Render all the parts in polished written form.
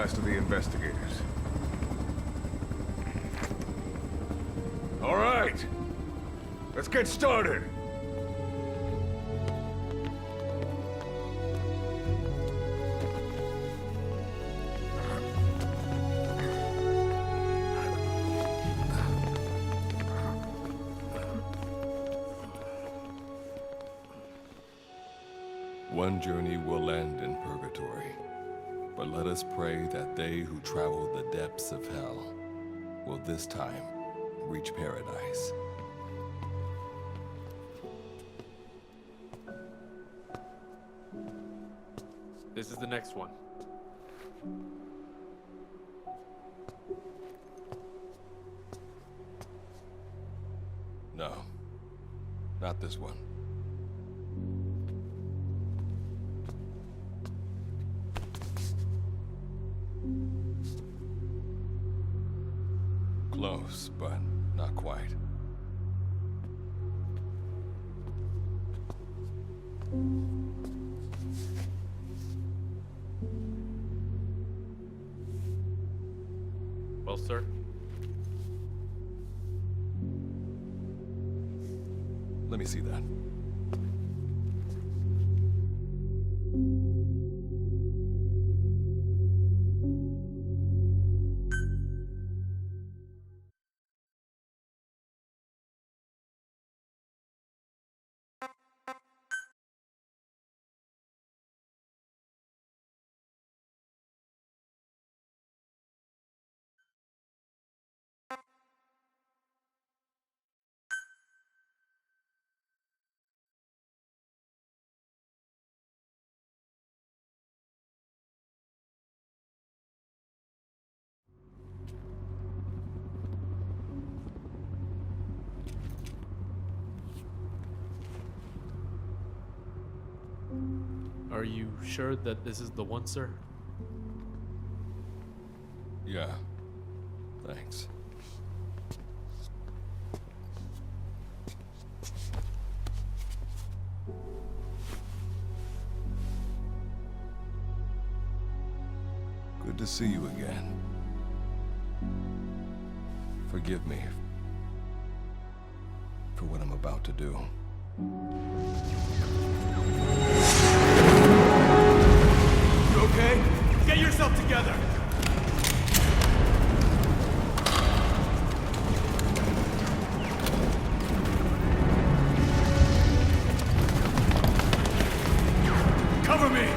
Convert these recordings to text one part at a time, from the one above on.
last of the investigators. All right, let's get started. One journey will end in purgatory, but let us pray that they who travel the depths of hell will this time reach paradise. This is the next one. No, not this one. Close, but not quite. Well, sir? Let me see that. Are you sure that this is the one, sir? Yeah, thanks. Good to see you again. Forgive me for what I'm about to do. You okay? Get yourself together! Cover me!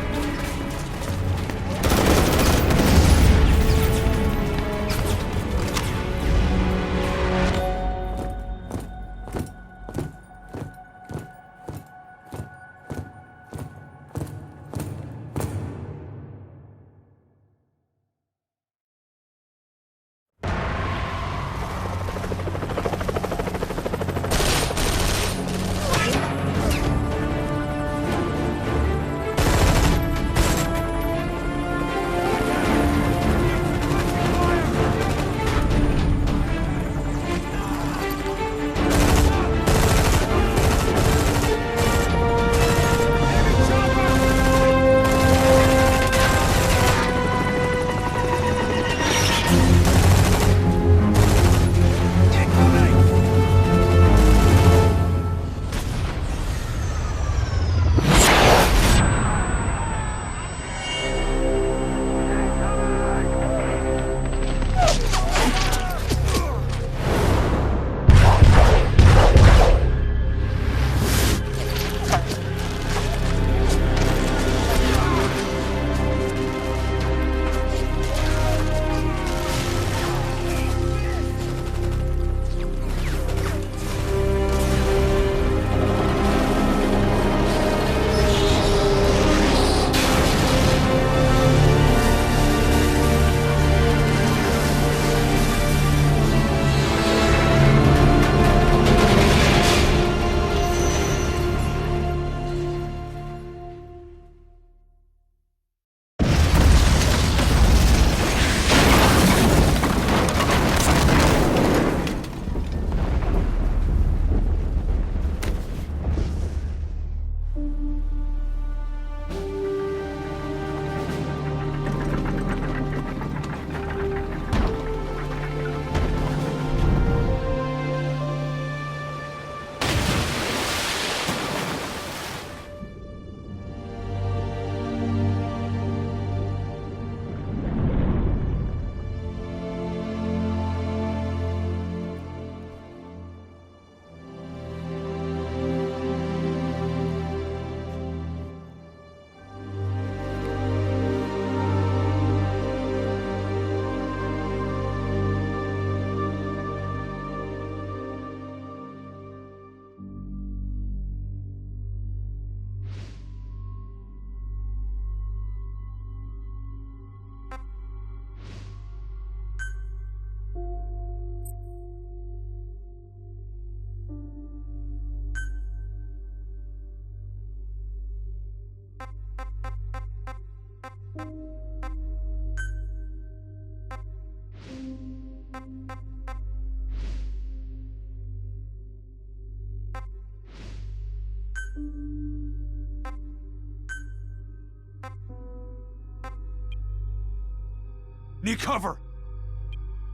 Need cover!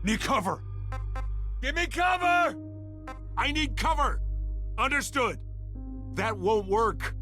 Need cover! Give me cover! I need cover! Understood! That won't work.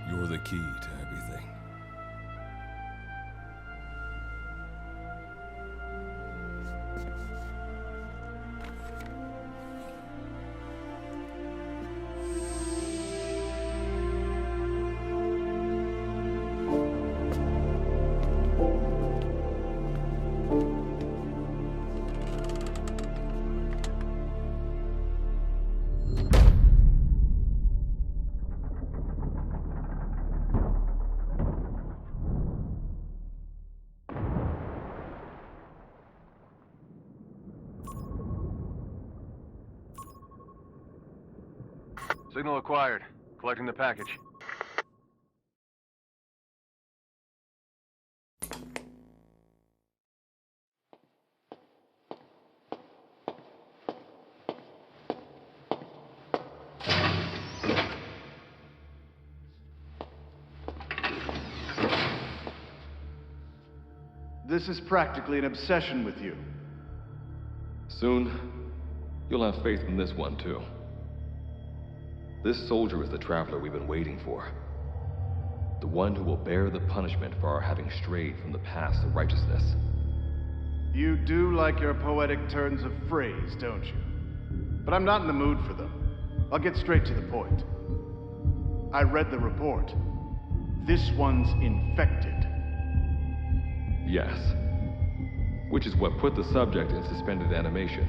You're the key to everything. Signal acquired. Collecting the package. This is practically an obsession with you. Soon, you'll have faith in this one, too. This soldier is the traveler we've been waiting for. The one who will bear the punishment for our having strayed from the paths of righteousness. You do like your poetic turns of phrase, don't you? But I'm not in the mood for them. I'll get straight to the point. I read the report. This one's infected. Yes. Which is what put the subject in suspended animation.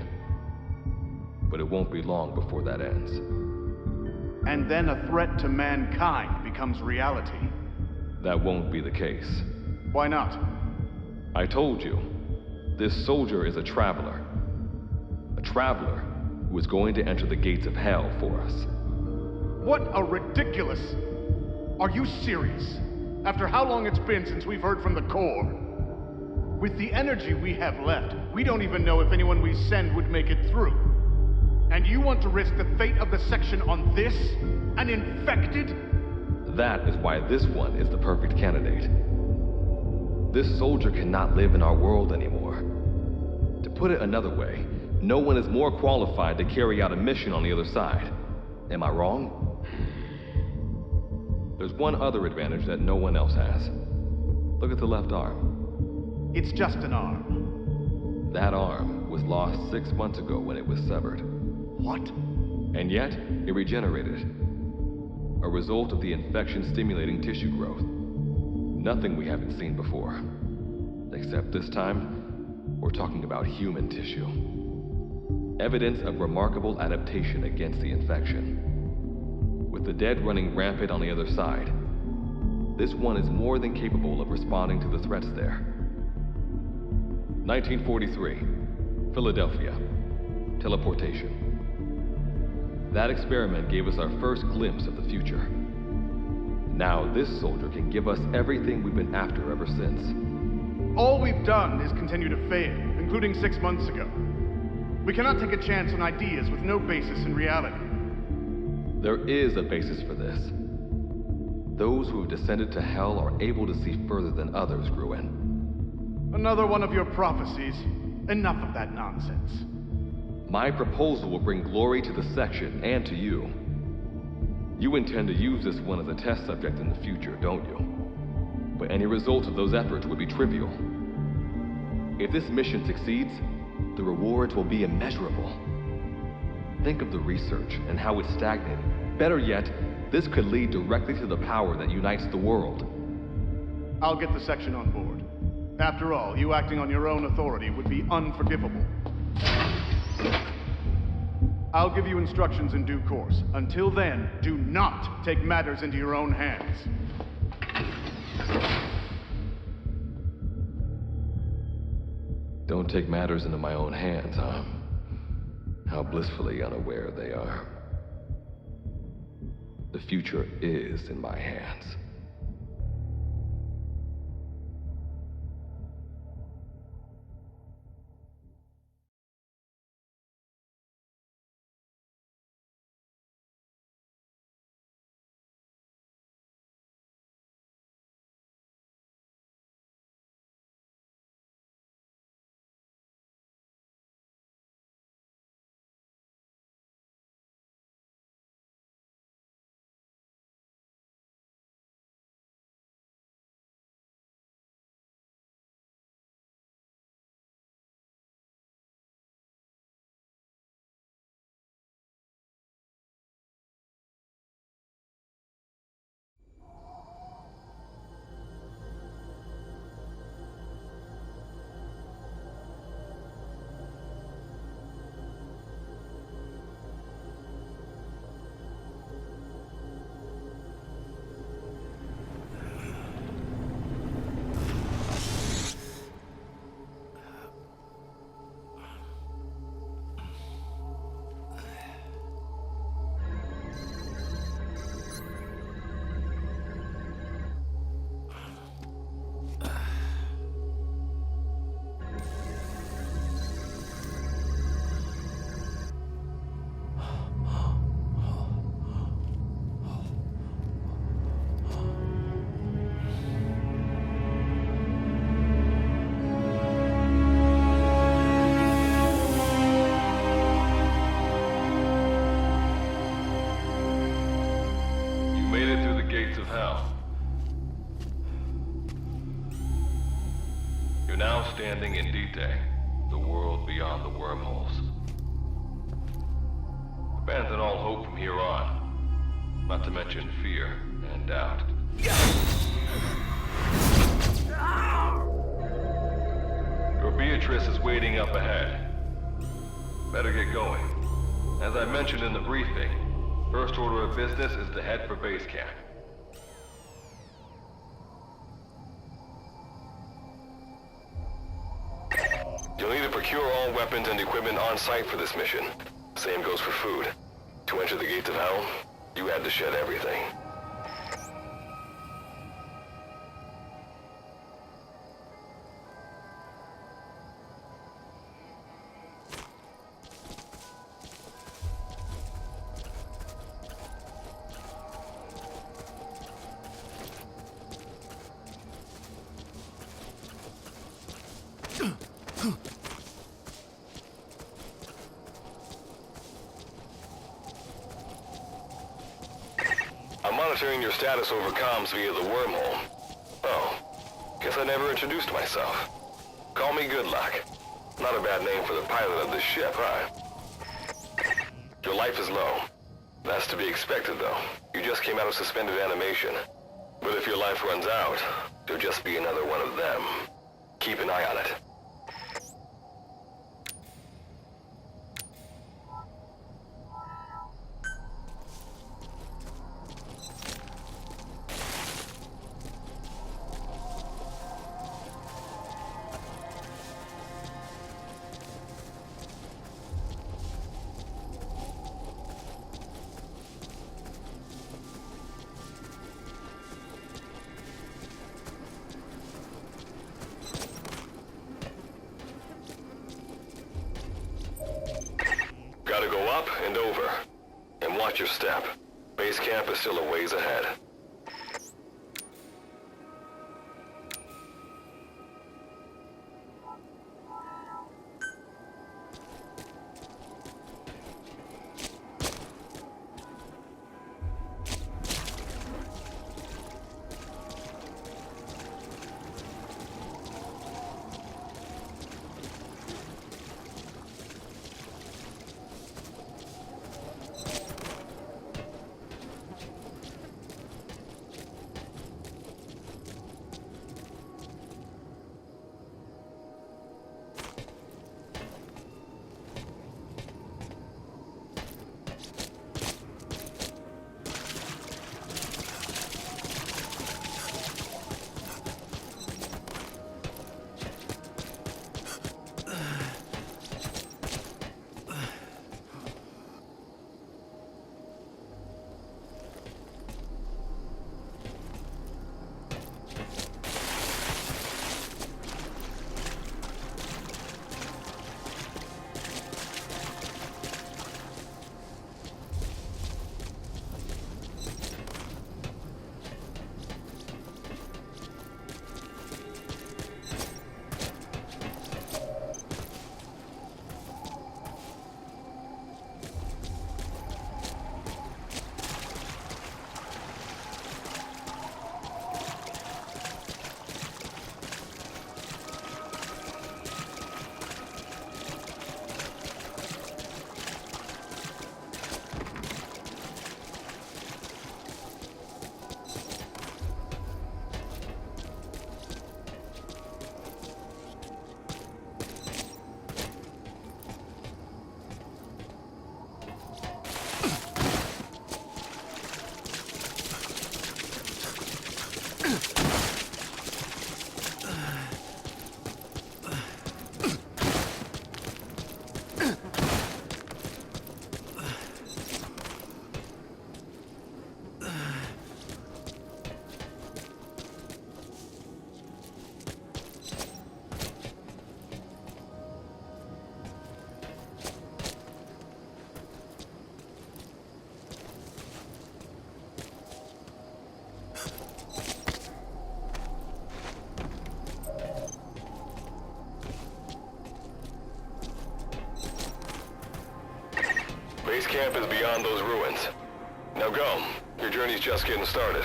But it won't be long before that ends. And then a threat to mankind becomes reality. That won't be the case. Why not? I told you, this soldier is a traveler. A traveler who is going to enter the gates of hell for us. What a ridiculous... Are you serious? After how long it's been since we've heard from the Corps? With the energy we have left, we don't even know if anyone we send would make it through. And you want to risk the fate of the section on this? An infected? That is why this one is the perfect candidate. This soldier cannot live in our world anymore. To put it another way, no one is more qualified to carry out a mission on the other side. Am I wrong? There's one other advantage that no one else has. Look at the left arm. It's just an arm. That arm was lost 6 months ago when it was severed. What? And yet, it regenerated. A result of the infection-stimulating tissue growth. Nothing we haven't seen before. Except this time, we're talking about human tissue. Evidence of remarkable adaptation against the infection. With the dead running rampant on the other side, this one is more than capable of responding to the threats there. 1943, Philadelphia. Teleportation. That experiment gave us our first glimpse of the future. Now this soldier can give us everything we've been after ever since. All we've done is continue to fail, including 6 months ago. We cannot take a chance on ideas with no basis in reality. There is a basis for this. Those who have descended to hell are able to see further than others, Gruen. Another one of your prophecies. Enough of that nonsense. My proposal will bring glory to the section and to you. You intend to use this one as a test subject in the future, don't you? But any result of those efforts would be trivial. If this mission succeeds, the rewards will be immeasurable. Think of the research and how it's stagnated. Better yet, this could lead directly to the power that unites the world. I'll get the section on board. After all, you acting on your own authority would be unforgivable. I'll give you instructions in due course. Until then, do not take matters into your own hands. Don't take matters into my own hands, huh? How blissfully unaware they are. The future is in my hands. Of hell. You're now standing in Dite, the world beyond the wormholes. Abandon all hope from here on, not to mention fear and doubt. Your Beatrice is waiting up ahead. Better get going. As I mentioned in the briefing, first order of business is to head for base camp. You'll need to procure all weapons and equipment on site for this mission. Same goes for food. To enter the gates of hell, you had to shed everything. I'm monitoring your status over comms via the wormhole. Oh, guess I never introduced myself. Call me Good Luck. Not a bad name for the pilot of this ship, huh? Your life is low. That's to be expected, though. You just came out of suspended animation. But if your life runs out, you'll just be another one of them. Keep an eye on it. Up and over. And watch your step. Base camp is still a ways ahead. Base camp is beyond those ruins. Now go. Your journey's just getting started.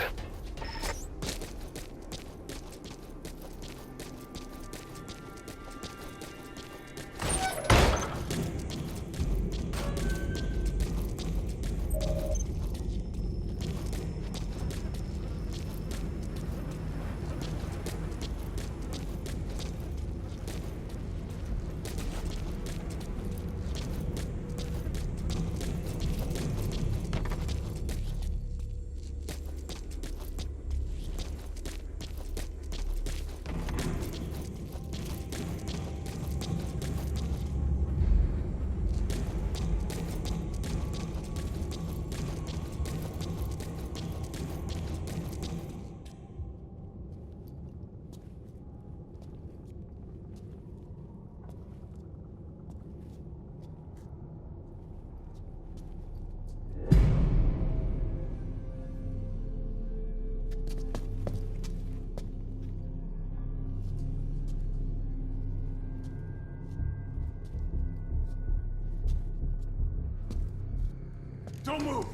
Don't move!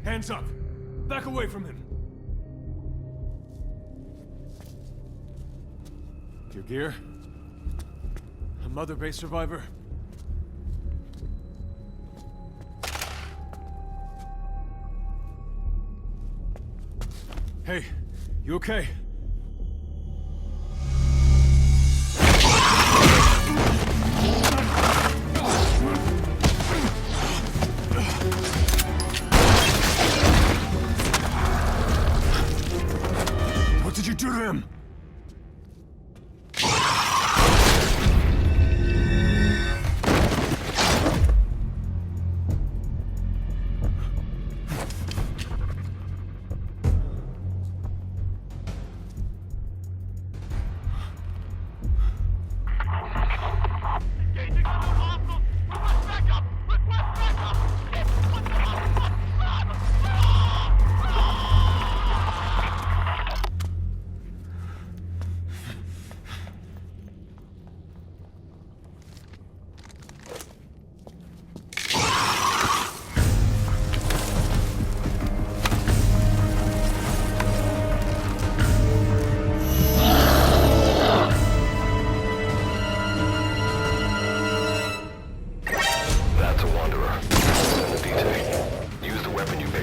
Hands up! Back away from him! Your gear? A Mother Base survivor? Hey, you okay? What did you do to him?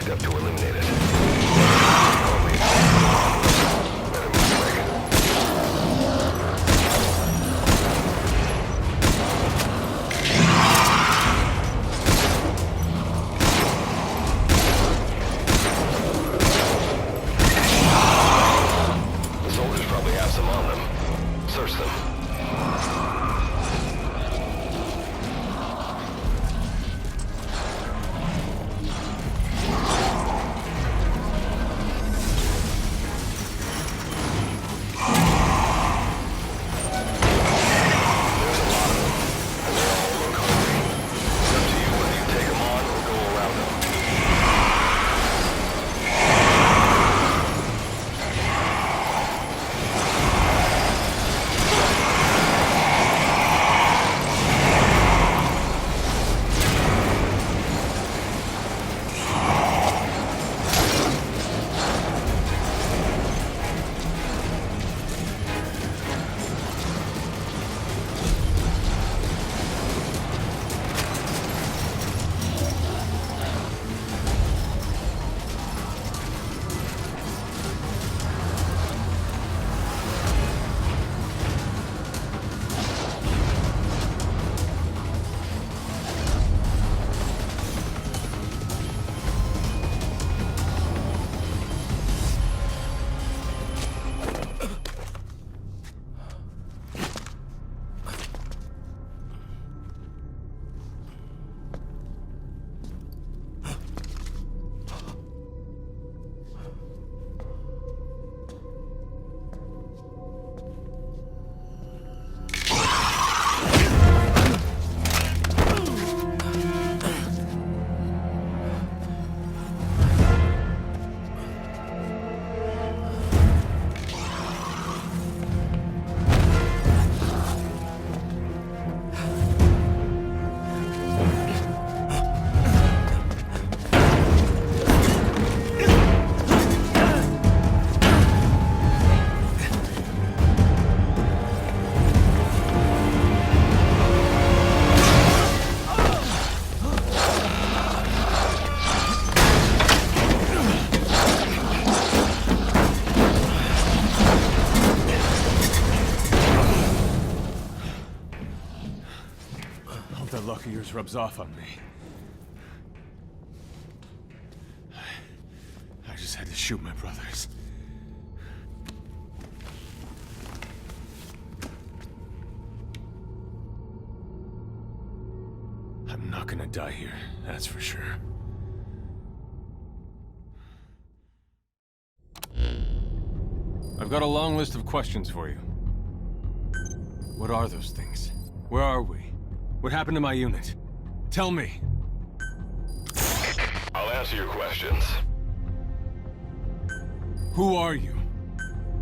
picked up to eliminate it. Better move quick. The soldiers probably have some on them. Search them. That luck of yours rubs off on me. I just had to shoot my brothers. I'm not gonna die here, that's for sure. I've got a long list of questions for you. What are those things? Where are we? What happened to my unit? Tell me. I'll answer your questions. Who are you?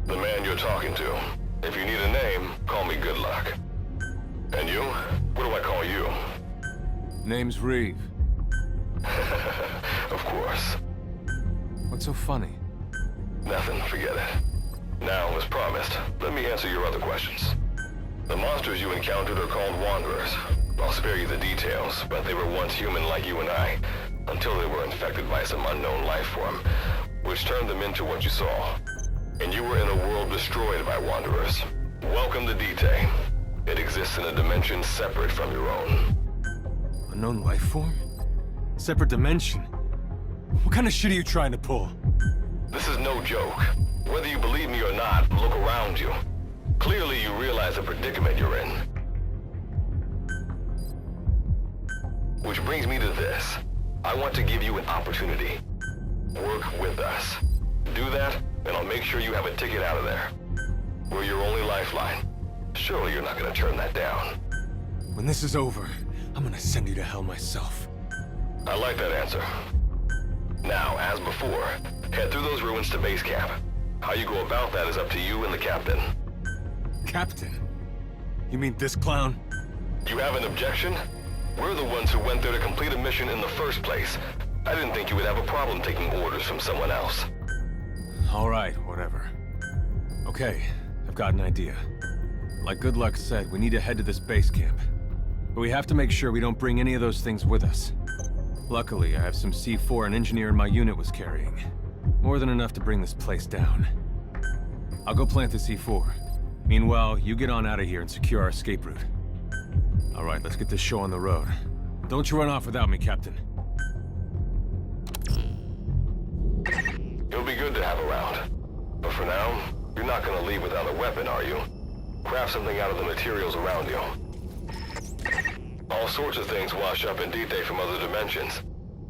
The man you're talking to. If you need a name, call me Good Luck. And you? What do I call you? Name's Reeve. Of course. What's so funny? Nothing, forget it. Now, as promised, let me answer your other questions. The monsters you encountered are called Wanderers. I'll spare you the details, but they were once human like you and I, until they were infected by some unknown life form, which turned them into what you saw. And you were in a world destroyed by Wanderers. Welcome to Pt1. It exists in a dimension separate from your own. Unknown life form? Separate dimension? What kind of shit are you trying to pull? This is no joke. Whether you believe me or not, look around you. Clearly you realize the predicament you're in. Which brings me to this. I want to give you an opportunity. Work with us. Do that, and I'll make sure you have a ticket out of there. We're your only lifeline. Surely you're not gonna turn that down. When this is over, I'm gonna send you to hell myself. I like that answer. Now, as before, head through those ruins to base camp. How you go about that is up to you and the captain. Captain? You mean this clown? You have an objection? We're the ones who went there to complete a mission in the first place. I didn't think you would have a problem taking orders from someone else. All right, whatever. Okay, I've got an idea. Like Good Luck said, we need to head to this base camp. But we have to make sure we don't bring any of those things with us. Luckily, I have some C4 an engineer in my unit was carrying. More than enough to bring this place down. I'll go plant the C4. Meanwhile, you get on out of here and secure our escape route. Alright, let's get this show on the road. Don't you run off without me, Captain. You'll be good to have around. But for now, you're not gonna leave without a weapon, are you? Craft something out of the materials around you. All sorts of things wash up in Dite from other dimensions.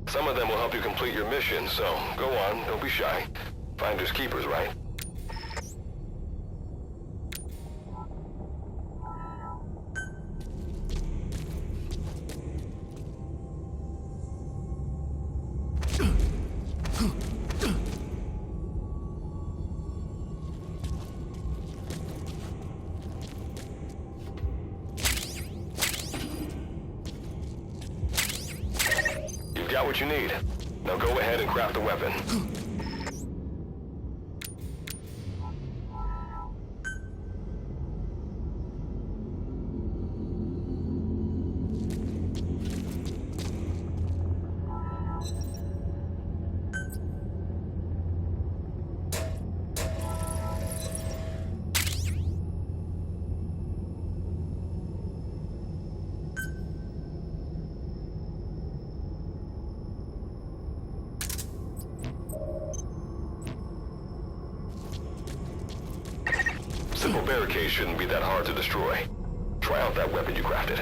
Some of them will help you complete your mission, so go on, don't be shy. Finders keepers, right? You've got what you need. Now go ahead and craft the weapon. Simple barricades shouldn't be that hard to destroy. Try out that weapon you crafted.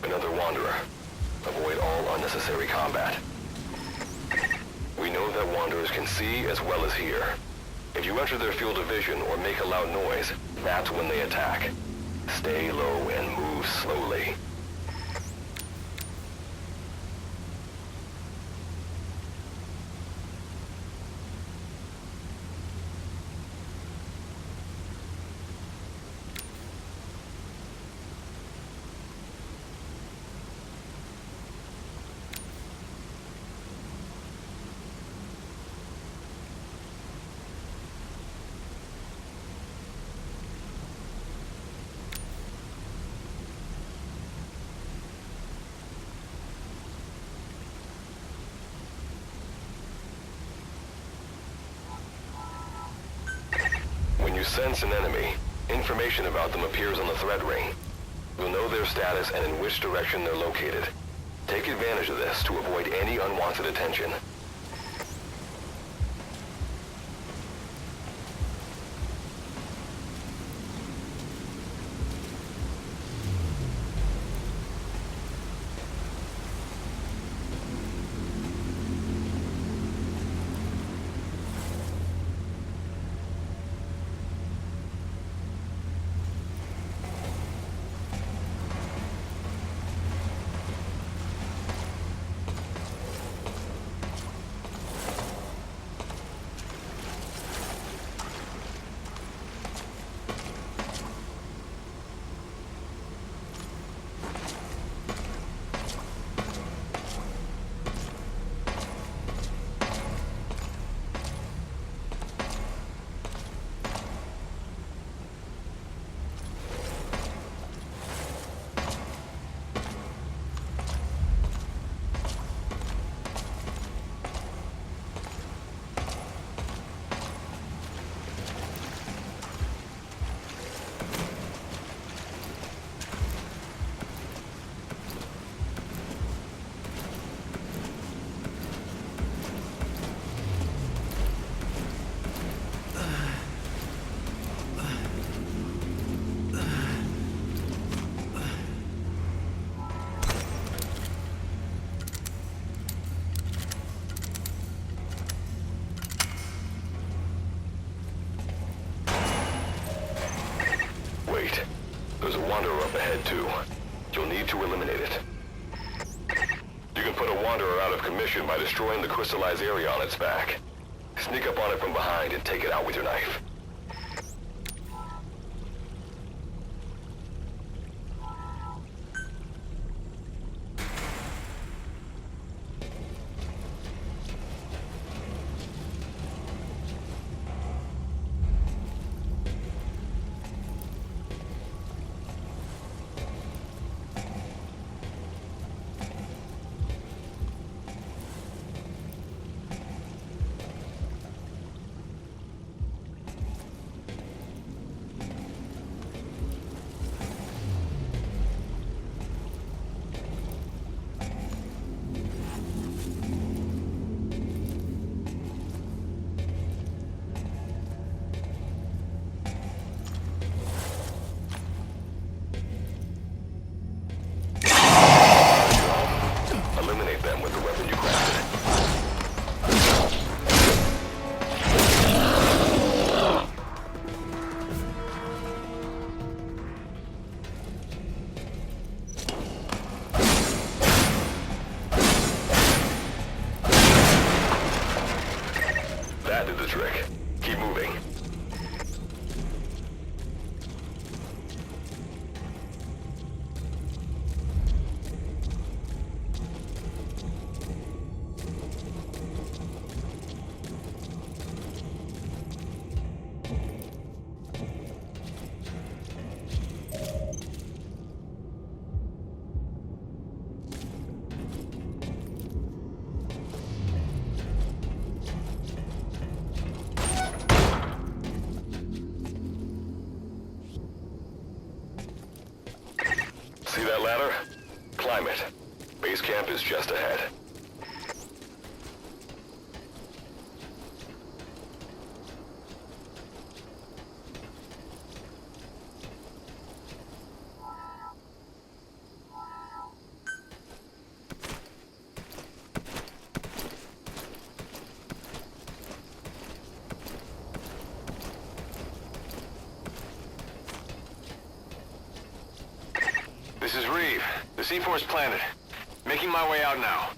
Another Wanderer. Avoid all unnecessary combat. We know that Wanderers can see as well as hear. If you enter their field of vision or make a loud noise, that's when they attack. Stay low and move slowly. When you sense an enemy, information about them appears on the threat ring. You'll know their status and in which direction they're located. Take advantage of this to avoid any unwanted attention. Pt2. You'll need to eliminate it. You can put a Wanderer out of commission by destroying the crystallized area on its back. Sneak up on it from behind and take it out with your knife. Eliminate them with the weapon you crafted. That did the trick. Keep moving. See that ladder? Climb it. Base camp is just ahead. This is Reeve. The C4's planted. Making my way out now.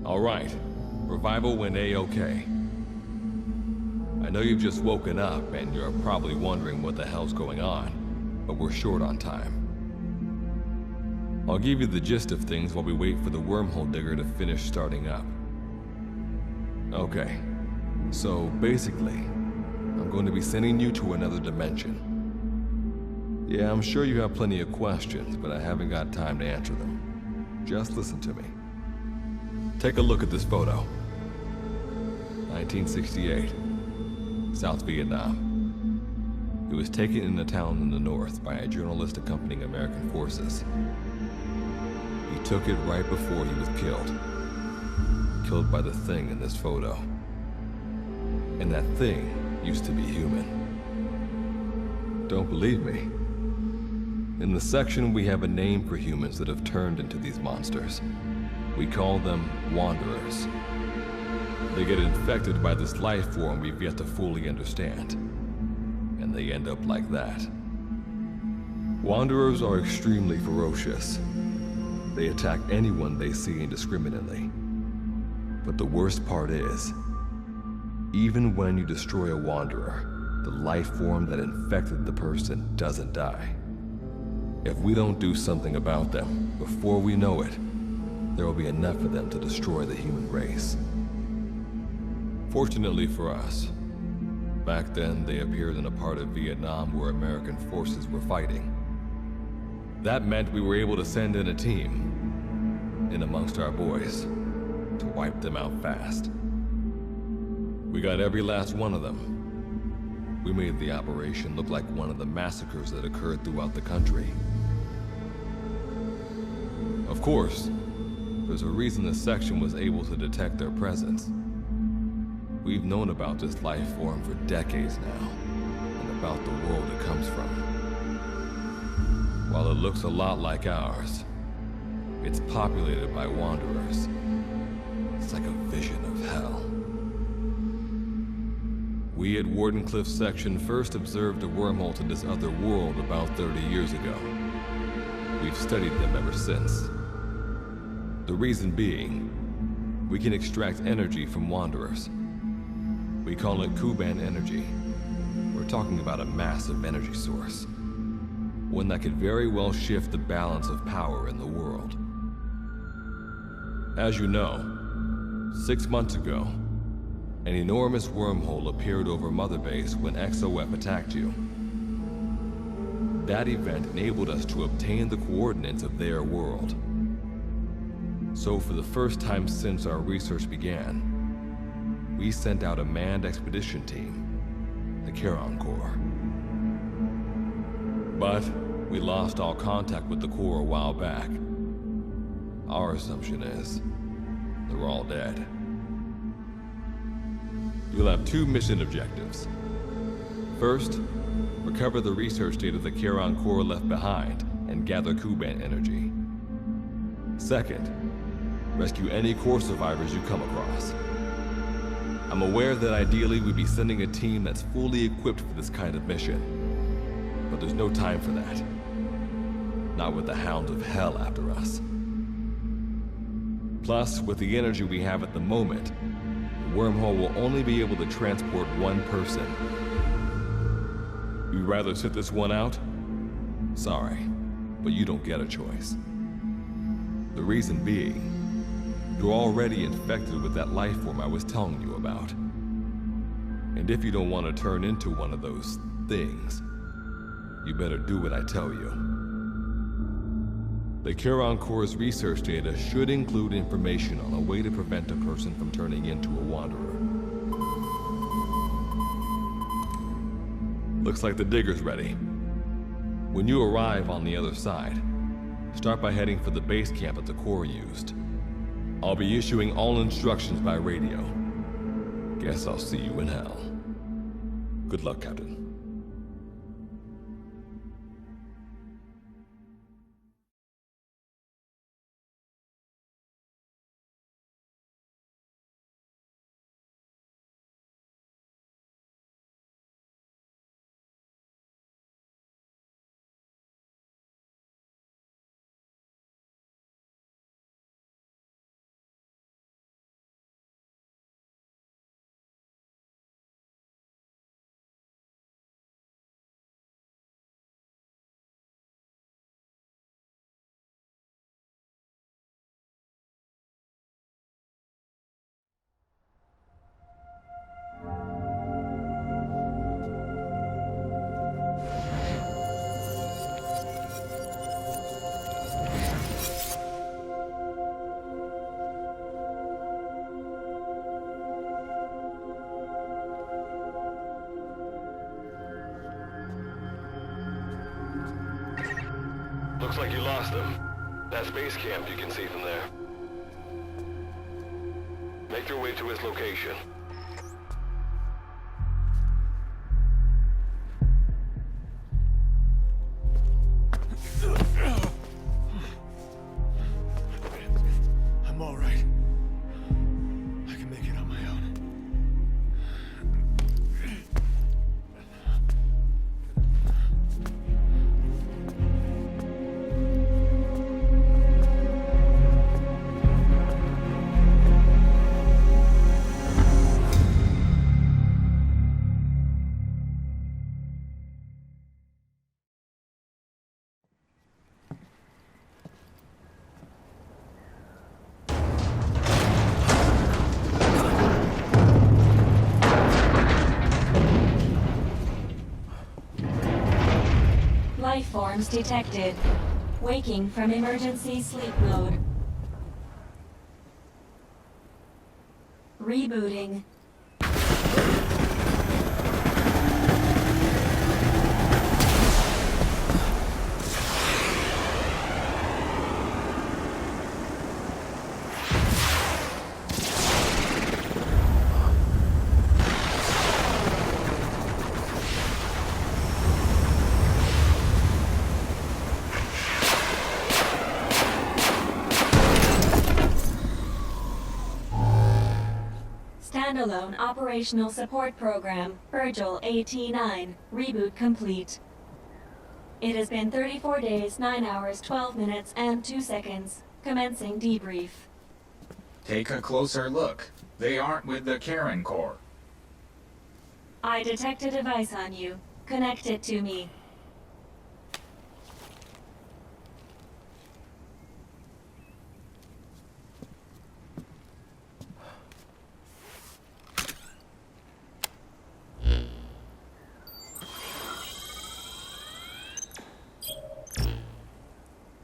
All right. Revival went A-okay. I know you've just woken up and you're probably wondering what the hell's going on, but we're short on time. I'll give you the gist of things while we wait for the wormhole digger to finish starting up. Okay, so basically, I'm going to be sending you to another dimension. Yeah, I'm sure you have plenty of questions, but I haven't got time to answer them. Just listen to me. Take a look at this photo. 1968, South Vietnam. It was taken in a town in the north by a journalist accompanying American forces. He took it right before he was killed. Killed by the thing in this photo. And that thing used to be human. Don't believe me? In the section, we have a name for humans that have turned into these monsters. We call them Wanderers. They get infected by this life form we've yet to fully understand. And they end up like that. Wanderers are extremely ferocious. They attack anyone they see indiscriminately. But the worst part is, even when you destroy a Wanderer, the life form that infected the person doesn't die. If we don't do something about them, before we know it, there will be enough of them to destroy the human race. Fortunately for us, back then they appeared in a part of Vietnam where American forces were fighting. That meant we were able to send in a team, in amongst our boys, to wipe them out fast. We got every last one of them. We made the operation look like one of the massacres that occurred throughout the country. Of course, there's a reason the section was able to detect their presence. We've known about this life form for decades now, and about the world it comes from. While it looks a lot like ours, it's populated by Wanderers. It's like a vision of hell. We at Wardenclyffe section first observed a wormhole to this other world about 30 years ago. We've studied them ever since. The reason being, we can extract energy from Wanderers. We call it Kuban energy. We're talking about a massive energy source. One that could very well shift the balance of power in the world. As you know, 6 months ago, an enormous wormhole appeared over Mother Base when XOF attacked you. That event enabled us to obtain the coordinates of their world. So for the first time since our research began, we sent out a manned expedition team, the Charon Corps. But we lost all contact with the Corps a while back. Our assumption is, they're all dead. You'll have 2 mission objectives. First, recover the research data the Charon Corps left behind and gather Kuban energy. Second, rescue any Corps survivors you come across. I'm aware that ideally we'd be sending a team that's fully equipped for this kind of mission, but there's no time for that. Not with the Hounds of Hell after us. Plus, with the energy we have at the moment, the wormhole will only be able to transport one person. You'd rather sit this one out? Sorry, but you don't get a choice. The reason being, you're already infected with that life form I was telling you about. And if you don't want to turn into one of those things, you better do what I tell you. The Charon Corps' research data should include information on a way to prevent a person from turning into a Wanderer. Looks like the digger's ready. When you arrive on the other side, start by heading for the base camp that the Corps used. I'll be issuing all instructions by radio. Guess I'll see you in hell. Good luck, Captain. Looks like you lost them. That's base camp you can see from there. Make your way to his location. I'm all right. I can make it on my own. Life forms detected. Waking from emergency sleep mode. Rebooting. Standalone Operational Support Program, Virgil AT9, reboot complete. It has been 34 days, 9 hours, 12 minutes, and 2 seconds. Commencing debrief. Take a closer look. They aren't with the Karen Corps. I detect a device on you. Connect it to me.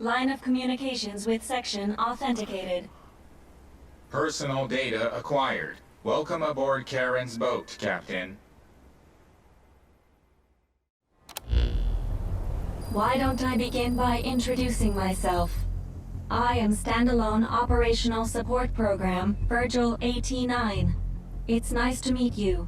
Line of communications with section authenticated. Personal data acquired. Welcome aboard Karen's boat, Captain. Why don't I begin by introducing myself? I am Standalone Operational Support Program, Virgil AT9. It's nice to meet you.